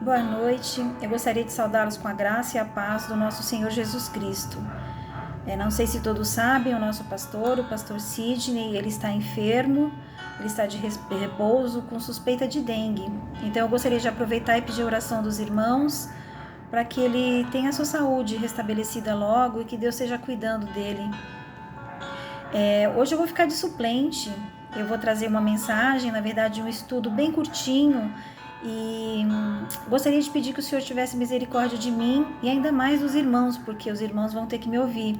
Boa noite, eu gostaria de saudá-los com a graça e a paz do nosso Senhor Jesus Cristo. Não sei se todos sabem, o nosso pastor, o pastor Sidney, ele está enfermo, ele está de repouso com suspeita de dengue. Então eu gostaria de aproveitar e pedir a oração dos irmãos para que ele tenha a sua saúde restabelecida logo e que Deus esteja cuidando dele. Hoje eu vou ficar de suplente, eu vou trazer uma mensagem, na verdade um estudo bem curtinho, e gostaria de pedir que o Senhor tivesse misericórdia de mim e ainda mais dos irmãos, porque os irmãos vão ter que me ouvir.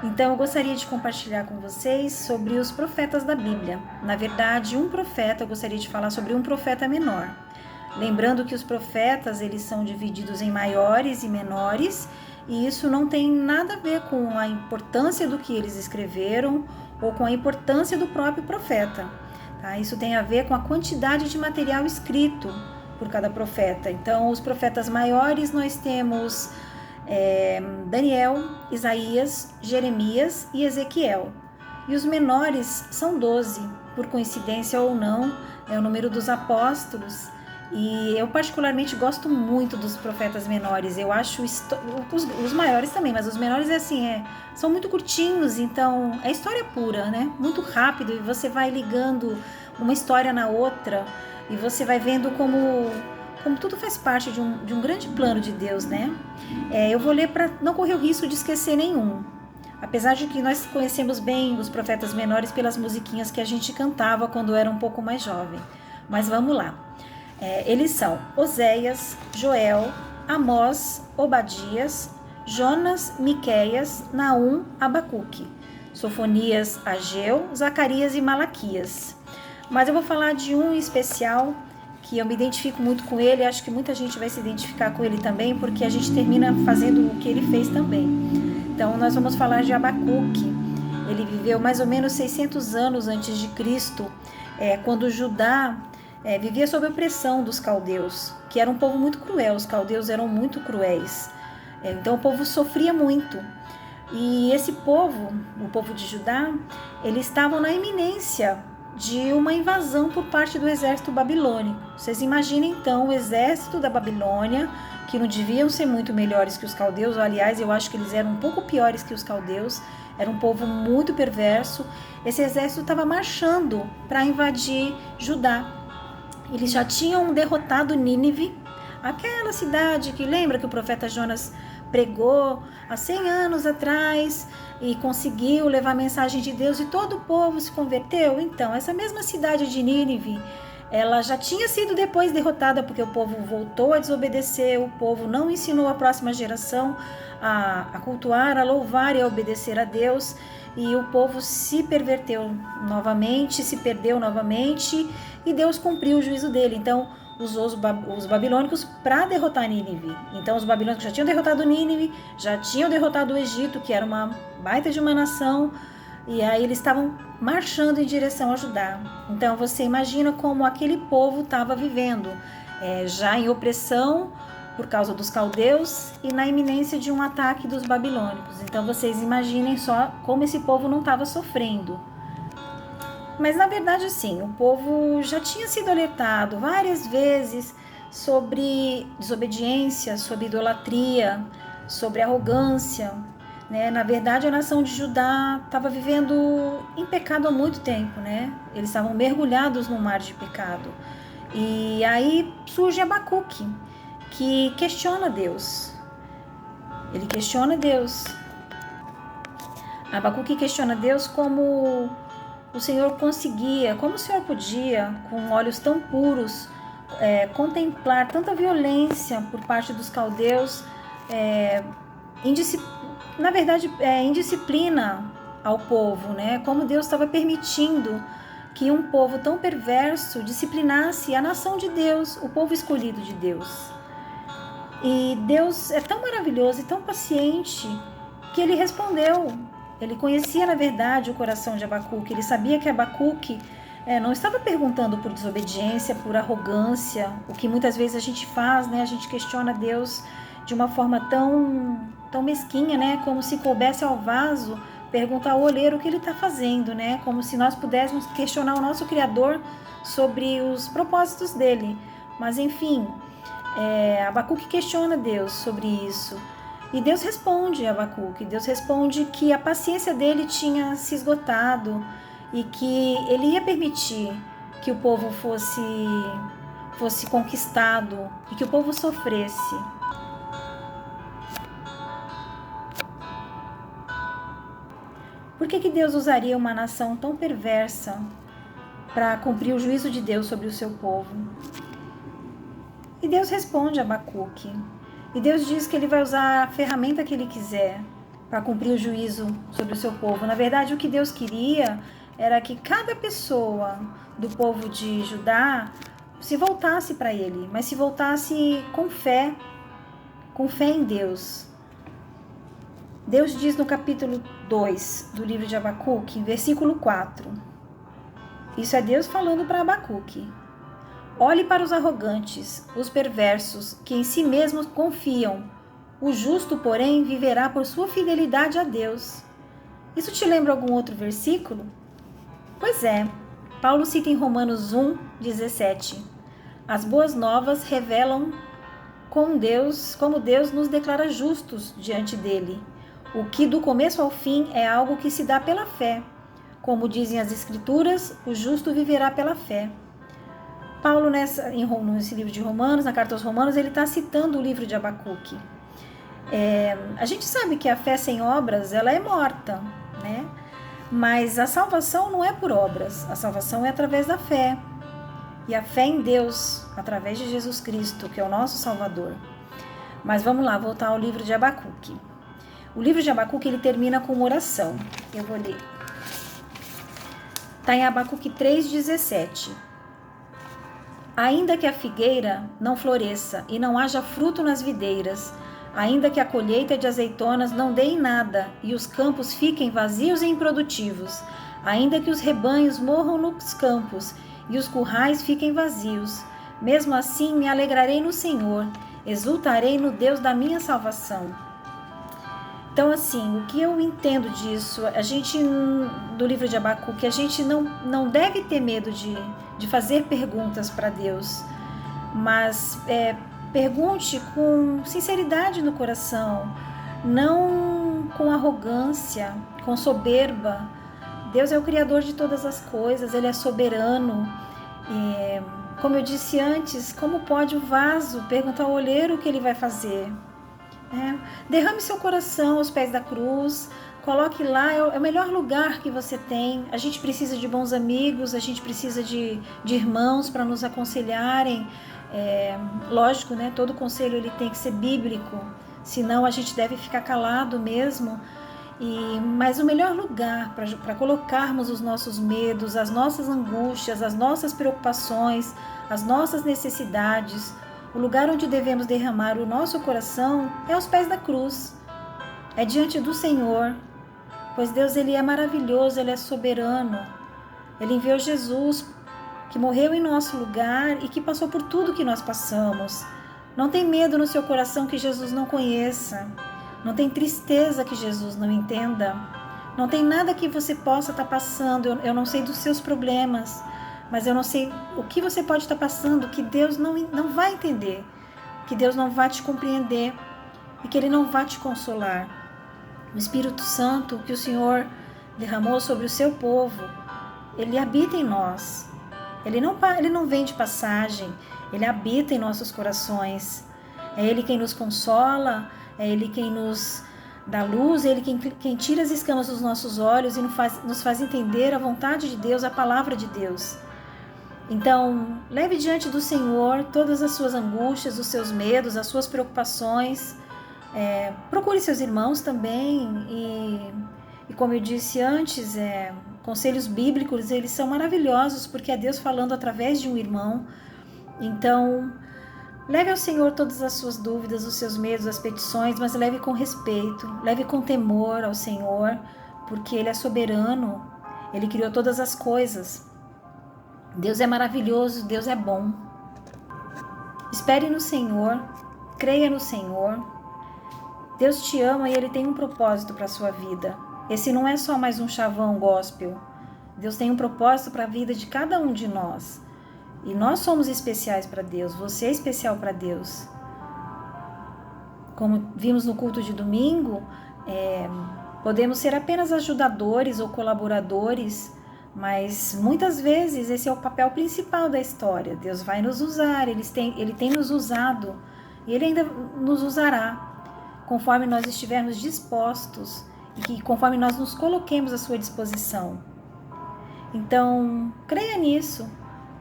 Então eu gostaria de compartilhar com vocês sobre os profetas da Bíblia. Na verdade, eu gostaria de falar sobre um profeta menor. Lembrando que os profetas, eles são divididos em maiores e menores, e isso não tem nada a ver com a importância do que eles escreveram ou com a importância do próprio profeta. Tá? Isso tem a ver com a quantidade de material escrito por cada profeta. Então, os profetas maiores nós temos Daniel, Isaías, Jeremias e Ezequiel. E os menores são 12, por coincidência ou não, é o número dos apóstolos. E eu particularmente gosto muito dos profetas menores. Eu acho os maiores também, mas os menores são muito curtinhos, então é história pura, né? Muito rápido, e você vai ligando uma história na outra e você vai vendo como tudo faz parte de um grande plano de Deus, né? Eu vou ler para não correr o risco de esquecer nenhum. Apesar de que nós conhecemos bem os profetas menores pelas musiquinhas que a gente cantava quando era um pouco mais jovem. Mas vamos lá. Eles são Oséias, Joel, Amós, Obadias, Jonas, Miqueias, Naum, Abacuque, Sofonias, Ageu, Zacarias e Malaquias. Mas eu vou falar de um especial que eu me identifico muito com ele, acho que muita gente vai se identificar com ele também, porque a gente termina fazendo o que ele fez também. Então nós vamos falar de Abacuque. Ele viveu mais ou menos 600 anos antes de Cristo, quando Judá vivia sob a opressão dos caldeus, que era um povo muito cruel. Os caldeus eram muito cruéis, então o povo sofria muito. E esse povo, o povo de Judá, eles estavam na iminência de uma invasão por parte do exército babilônico. Vocês imaginem então o exército da Babilônia, que não deviam ser muito melhores que os caldeus, aliás, eu acho que eles eram um pouco piores que os caldeus, era um povo muito perverso. Esse exército estava marchando para invadir Judá. Eles já tinham derrotado Nínive, aquela cidade que lembra que o profeta Jonas pregou há 100 anos atrás e conseguiu levar a mensagem de Deus e todo o povo se converteu. Então, essa mesma cidade de Nínive, ela já tinha sido depois derrotada porque o povo voltou a desobedecer, o povo não ensinou a próxima geração a cultuar, a louvar e a obedecer a Deus, e o povo se perverteu novamente, se perdeu novamente, e Deus cumpriu o juízo dele. Então usou os babilônicos para derrotar Nínive. Então os babilônicos já tinham derrotado Nínive, já tinham derrotado o Egito, que era uma baita de uma nação, e aí eles estavam marchando em direção a Judá. Então você imagina como aquele povo estava vivendo, já em opressão por causa dos caldeus e na iminência de um ataque dos babilônicos. Então vocês imaginem só como esse povo não estava sofrendo. Mas na verdade sim, o povo já tinha sido alertado várias vezes sobre desobediência, sobre idolatria, sobre arrogância, né? Na verdade a nação de Judá estava vivendo em pecado há muito tempo, né? Eles estavam mergulhados no mar de pecado. E aí surge Abacuque, que questiona Deus. Ele questiona Deus. Abacuque questiona Deus como o Senhor conseguia, como o Senhor podia, com olhos tão puros, contemplar tanta violência por parte dos caldeus, indisciplina ao povo, né? Como Deus estava permitindo que um povo tão perverso disciplinasse a nação de Deus, o povo escolhido de Deus. E Deus é tão maravilhoso e tão paciente que ele respondeu. Ele conhecia, na verdade, o coração de Abacuque. Ele sabia que Abacuque não estava perguntando por desobediência, por arrogância, o que muitas vezes a gente faz, né? A gente questiona Deus de uma forma tão mesquinha, né? Como se coubesse ao vaso perguntar ao olheiro o que ele está fazendo, né? Como se nós pudéssemos questionar o nosso Criador sobre os propósitos dele. Mas, enfim, Abacuque questiona Deus sobre isso. E Deus responde a Abacuque. Deus responde que a paciência dele tinha se esgotado e que ele ia permitir que o povo fosse conquistado e que o povo sofresse. Por que Deus usaria uma nação tão perversa para cumprir o juízo de Deus sobre o seu povo? E Deus responde a Abacuque. E Deus diz que ele vai usar a ferramenta que ele quiser para cumprir o juízo sobre o seu povo. Na verdade, o que Deus queria era que cada pessoa do povo de Judá se voltasse para ele, mas se voltasse com fé em Deus. Deus diz no capítulo 2 do livro de Abacuque, versículo 4. Isso é Deus falando para Abacuque. Olhe para os arrogantes, os perversos, que em si mesmos confiam. O justo, porém, viverá por sua fidelidade a Deus. Isso te lembra algum outro versículo? Pois é. Paulo cita em Romanos 1:17. As boas novas revelam como Deus nos declara justos diante dele. O que do começo ao fim é algo que se dá pela fé. Como dizem as Escrituras, o justo viverá pela fé. Paulo, nesse livro de Romanos, na carta aos Romanos, ele está citando o livro de Abacuque. A gente sabe que a fé sem obras, ela é morta, né? Mas a salvação não é por obras, a salvação é através da fé. E a fé em Deus, através de Jesus Cristo, que é o nosso Salvador. Mas vamos lá, voltar ao livro de Abacuque. O livro de Abacuque, ele termina com uma oração. Eu vou ler. Está em Abacuque 3:17. Ainda que a figueira não floresça e não haja fruto nas videiras, ainda que a colheita de azeitonas não dê em nada e os campos fiquem vazios e improdutivos, ainda que os rebanhos morram nos campos e os currais fiquem vazios, mesmo assim me alegrarei no Senhor, exultarei no Deus da minha salvação. Então, assim, o que eu entendo disso, do livro de Abacuque, a gente não deve ter medo de fazer perguntas para Deus, mas pergunte com sinceridade no coração, não com arrogância, com soberba. Deus é o Criador de todas as coisas, Ele é soberano. Como eu disse antes, como pode o vaso perguntar ao olheiro o que ele vai fazer? Derrame seu coração aos pés da cruz, coloque lá, é o melhor lugar que você tem. A gente precisa de bons amigos, a gente precisa de irmãos para nos aconselharem. Lógico, né? Todo conselho ele tem que ser bíblico, senão a gente deve ficar calado mesmo. Mas o melhor lugar para colocarmos os nossos medos, as nossas angústias, as nossas preocupações, as nossas necessidades, o lugar onde devemos derramar o nosso coração é aos pés da cruz, é diante do Senhor, pois Deus ele é maravilhoso, Ele é soberano. Ele enviou Jesus, que morreu em nosso lugar e que passou por tudo que nós passamos. Não tem medo no seu coração que Jesus não conheça, não tem tristeza que Jesus não entenda, não tem nada que você possa estar passando. Eu não sei dos seus problemas, mas eu não sei o que você pode estar passando, que Deus não vai entender, que Deus não vai te compreender e que Ele não vai te consolar. O Espírito Santo que o Senhor derramou sobre o seu povo, Ele habita em nós. Ele não vem de passagem, Ele habita em nossos corações. É Ele quem nos consola, é Ele quem nos dá luz, é Ele quem tira as escamas dos nossos olhos e nos faz entender a vontade de Deus, a palavra de Deus. Então, leve diante do Senhor todas as suas angústias, os seus medos, as suas preocupações. Procure seus irmãos também e como eu disse antes, conselhos bíblicos, eles são maravilhosos porque é Deus falando através de um irmão. Então, leve ao Senhor todas as suas dúvidas, os seus medos, as petições, mas leve com respeito, leve com temor ao Senhor, porque Ele é soberano, Ele criou todas as coisas. Deus é maravilhoso, Deus é bom. Espere no Senhor, creia no Senhor. Deus te ama e Ele tem um propósito para a sua vida. Esse não é só mais um chavão gospel. Deus tem um propósito para a vida de cada um de nós. E nós somos especiais para Deus, você é especial para Deus. Como vimos no culto de domingo, podemos ser apenas ajudadores ou colaboradores, mas muitas vezes esse é o papel principal da história. Deus vai nos usar, Ele tem nos usado e Ele ainda nos usará, conforme nós estivermos dispostos e conforme nós nos coloquemos à sua disposição. Então, creia nisso.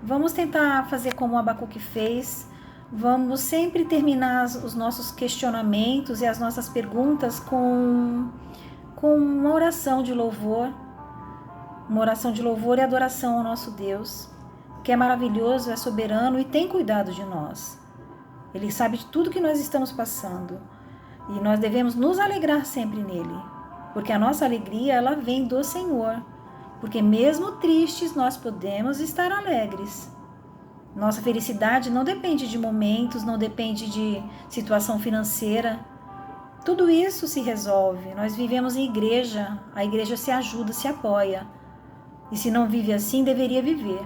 Vamos tentar fazer como o Abacuque fez. Vamos sempre terminar os nossos questionamentos e as nossas perguntas com uma oração de louvor. Uma oração de louvor e adoração ao nosso Deus, que é maravilhoso, é soberano e tem cuidado de nós. Ele sabe de tudo que nós estamos passando. E nós devemos nos alegrar sempre nele. Porque a nossa alegria, ela vem do Senhor. Porque mesmo tristes, nós podemos estar alegres. Nossa felicidade não depende de momentos, não depende de situação financeira. Tudo isso se resolve. Nós vivemos em igreja, a igreja se ajuda, se apoia. E se não vive assim, deveria viver.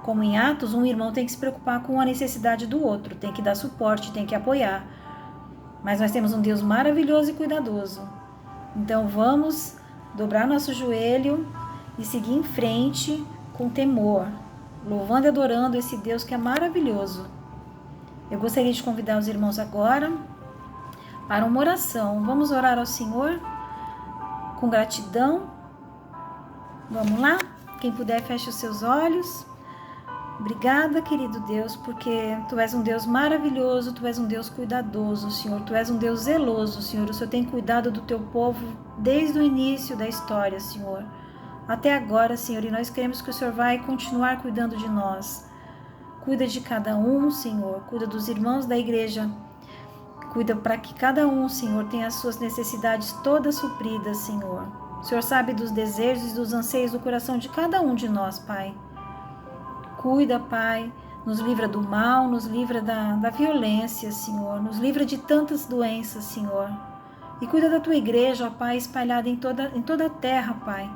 Como em Atos, um irmão tem que se preocupar com a necessidade do outro, tem que dar suporte, tem que apoiar. Mas nós temos um Deus maravilhoso e cuidadoso. Então vamos dobrar nosso joelho e seguir em frente com temor, louvando e adorando esse Deus que é maravilhoso. Eu gostaria de convidar os irmãos agora para uma oração. Vamos orar ao Senhor com gratidão. Vamos lá? Quem puder, feche os seus olhos. Obrigada, querido Deus, porque Tu és um Deus maravilhoso, Tu és um Deus cuidadoso, Senhor. Tu és um Deus zeloso, Senhor. O Senhor tem cuidado do Teu povo desde o início da história, Senhor. Até agora, Senhor, e nós queremos que o Senhor vai continuar cuidando de nós. Cuida de cada um, Senhor. Cuida dos irmãos da igreja. Cuida para que cada um, Senhor, tenha as suas necessidades todas supridas, Senhor. O Senhor sabe dos desejos e dos anseios do coração de cada um de nós, Pai. Cuida, Pai, nos livra do mal, nos livra da violência, Senhor. Nos livra de tantas doenças, Senhor. E cuida da Tua igreja, ó Pai, espalhada em toda a terra, Pai.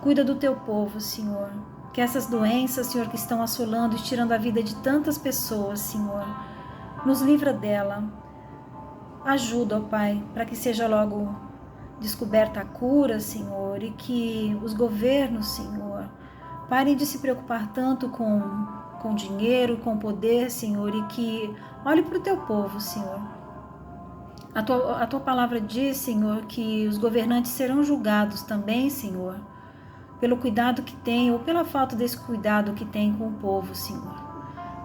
Cuida do Teu povo, Senhor. Que essas doenças, Senhor, que estão assolando e tirando a vida de tantas pessoas, Senhor, nos livra dela. Ajuda, ó Pai, para que seja logo descoberta a cura, Senhor, e que os governos, Senhor, parem de se preocupar tanto com dinheiro, com poder, Senhor, e que olhe para o Teu povo, Senhor. A tua palavra diz, Senhor, que os governantes serão julgados também, Senhor, pelo cuidado que tem ou pela falta desse cuidado que tem com o povo, Senhor.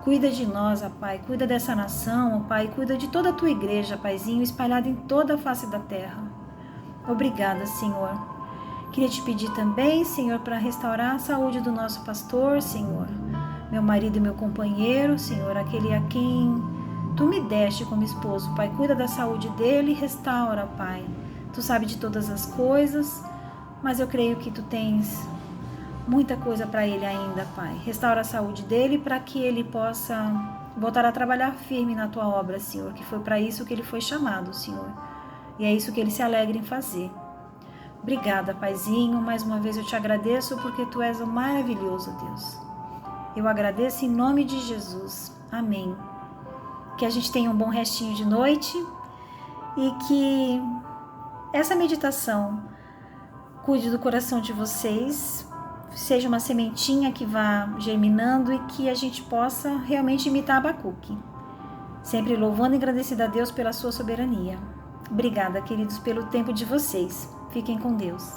Cuida de nós, ó Pai, cuida dessa nação, ó Pai, cuida de toda a Tua igreja, Paizinho, espalhada em toda a face da terra. Obrigada, Senhor. Queria te pedir também, Senhor, para restaurar a saúde do nosso pastor, Senhor, meu marido e meu companheiro, Senhor, aquele a quem Tu me deste como esposo, Pai. Cuida da saúde dele e restaura, Pai. Tu sabe de todas as coisas, mas eu creio que Tu tens muita coisa para ele ainda, Pai. Restaura a saúde dele para que ele possa voltar a trabalhar firme na Tua obra, Senhor, que foi para isso que ele foi chamado, Senhor. E é isso que ele se alegra em fazer. Obrigada, Paizinho. Mais uma vez eu te agradeço porque Tu és um maravilhoso Deus. Eu agradeço em nome de Jesus. Amém. Que a gente tenha um bom restinho de noite e que essa meditação cuide do coração de vocês, seja uma sementinha que vá germinando e que a gente possa realmente imitar Abacuque. Sempre louvando e agradecida a Deus pela sua soberania. Obrigada, queridos, pelo tempo de vocês. Fiquem com Deus.